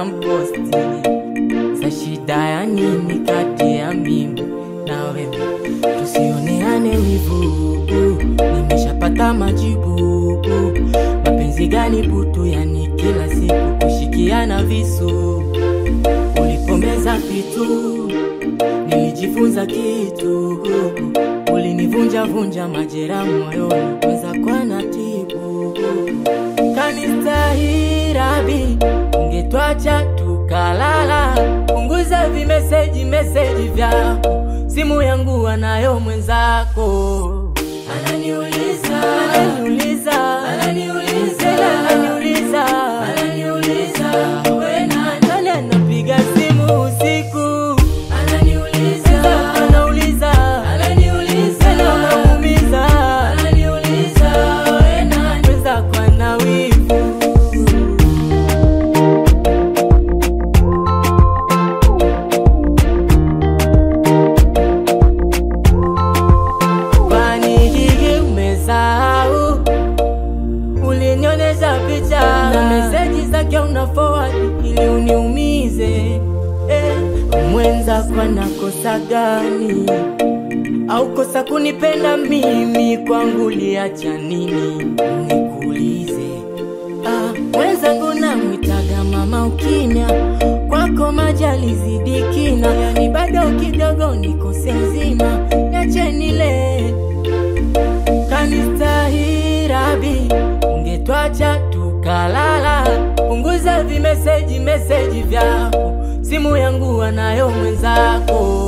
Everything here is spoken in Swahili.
unamposti. Za shida ya nini kati ya mimi na wewe? Tusioneane wivu, nimeshapata majibu. Mapenzi gani butu, yani kila siku kushikiana visu. Ulipomeza vitu nilijifunza kitu. Ulinivunja vunja majeraha moyoni, kwanza kwa natibu. Kanistahirabi, ungetwacha tukalala. Punguza vimeseji vyako, simu yangu anayo mwenzako. Ananiuliza wewe nani? Anapiga simu usiku. Ananiuliza wewe nani? Mwenzako ana wivu. Ulinionyesha picha na meseji zake una forward ili uniumize. Mwenzako anakosa gani? Au kosa kunipenda mimi? Kwangu liacha nini? Nikuulize. Mwenzangu namwitaga mama ukimya, kwako majali zidi kina. Yani bado kidogo nikose nzima, niache nile. Kanistahirabi, ungetwacha tukalala. Punguza vimeseji vyako, simu yangu anayo mwenzako.